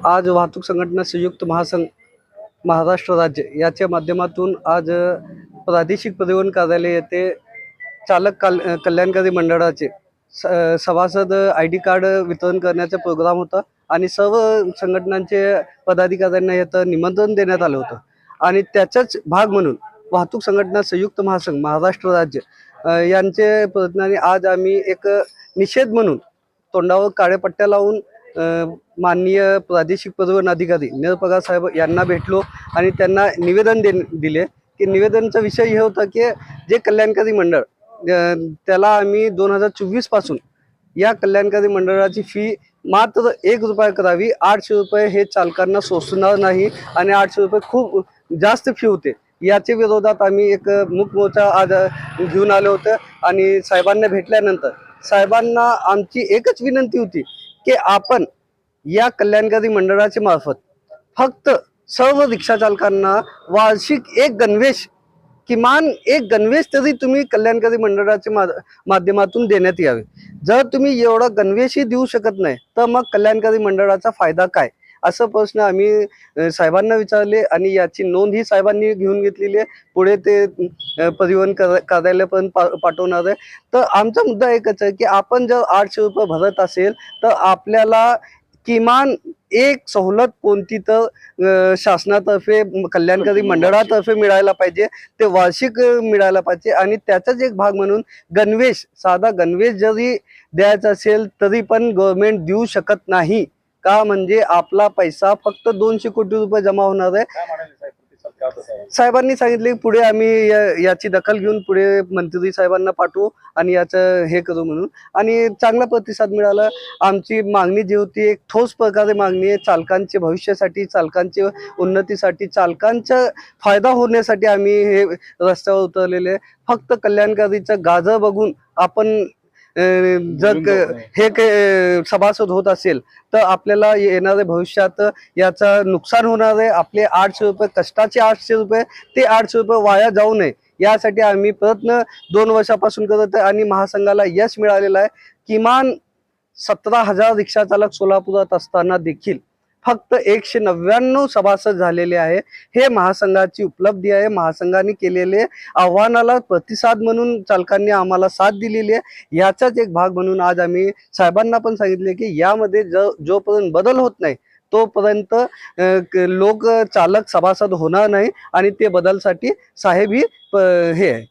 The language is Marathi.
आज वाहतूक संघटना संयुक्त महासंघ महाराष्ट्र राज्य याच्या माध्यमातून आज प्रादेशिक परिवहन कार्यालय येथे कल्याणकारी मंडळाचे सभासद ID कार्ड वितरण करण्याचा प्रोग्राम होता आणि सर्व संघटनांचे पदाधिकाऱ्यांना याचं निमंत्रण देण्यात आलं होतं आणि त्याचाच भाग म्हणून वाहतूक संघटना संयुक्त महासंघ महाराष्ट्र राज्य यांचे प्रतिनिधी आज आम्ही एक निषेध म्हणून तोंडावर काळ्या पट्ट्या लावून माननीय प्रादेशिक परिवहन अधिकारी निरपगार साहेब यांना भेटलो आणि त्यांना निवेदन दिले की निवेदनचा विषय हे होता की जे कल्याणकारी मंडळ त्याला आम्ही 2024 पासून या कल्याणकारी मंडळाची फी मात्र 1 रुपया करावी। 800 रुपये हे चालकांना सोसणार नाही आणि 800 रुपये खूप जास्त फी होते। याच्या विरोधात आम्ही एक मूक मोर्चा आज घेऊन आलो होतो आणि साहेबांना भेटल्यानंतर साहेबांना आमची एकच विनंती होती की आपण या कल्याणकारी मंडळाच्या मार्फत फक्त सर्व रिक्षा चालकांना वार्षिक एक गणवेश किमान एक गणवेश तरी तुम्ही कल्याणकारी मंडळाच्या माध्यमातून देण्यात यावे। जर तुम्ही एवढा गणवेशही देऊ शकत नाही तर मग कल्याणकारी मंडळाचा फायदा काय, असं प्रश्न आम्ही साहेबांना विचारले आणि याची नोंद ही साहेबांनी घेऊन घेतलेली आहे। पुढे ते परिवहन कार्यालयापर्यंत पाठवणार आहे। तर आमचा मुद्दा एकच आहे की आपण जर 800 रुपये भरत असेल तर आपल्याला किमान एक सवलत कोणती तर शासनातर्फे कल्याणकारी मंडळातर्फे मिळायला पाहिजे, ते वार्षिक मिळायला पाहिजे आणि त्याचाच एक भाग म्हणून गणवेश, साधा गणवेश जरी द्यायचा असेल तरी पण गव्हर्नमेंट देऊ शकत नाही का, म्हणजे आपला पैसा फक्त 200 कोटी रुपये जमा होणार आहे। साहेबांनी सांगितले पुढे आम्ही याची दखल घेऊन पुढे मंत्री साहेबांना पाठवू आणि याचं हे करू म्हणून, आणि चांगला प्रतिसाद मिळाला। आमची मागणी जी होती एक ठोस प्रकारे मागणी आहे, चालकांच्या भविष्यासाठी, चालकांच्या उन्नतीसाठी, चालकांचा फायदा होण्यासाठी आम्ही हे रस्त्यावर उतरलेले। फक्त कल्याणकारीचं गाजर बघून आपण जर हे सभासद होत असेल तर आपल्याला येणाऱ्या भविष्यात याचं नुकसान होणार आहे। आपले 800 रुपये कष्टाचे 800 रुपये ते 800 रुपये वाया जाऊ नये यासाठी आम्ही प्रयत्न 2 वर्षापासून करत आहे आणि महासंघाला यश मिळालेलं आहे। किमान 17,000 रिक्षा चालक सोलापुरात असताना देखील फक्त 199 सभासद झालेले आहे। हे महासंघाची उपलब्धी आहे। महासंघाने केलेले आव्हानाला प्रतिसाद म्हणून चालकांनी आम्हाला साथ दिलेली आहे। याचाच एक भाग म्हणून आज आम्ही साहेबांना पण सांगितले की यामध्ये जोपर्यंत बदल होत नाही तोपर्यंत लोक चालक सभासद होणार नाही आणि ते बदलसाठी साहेब ही हे आहे।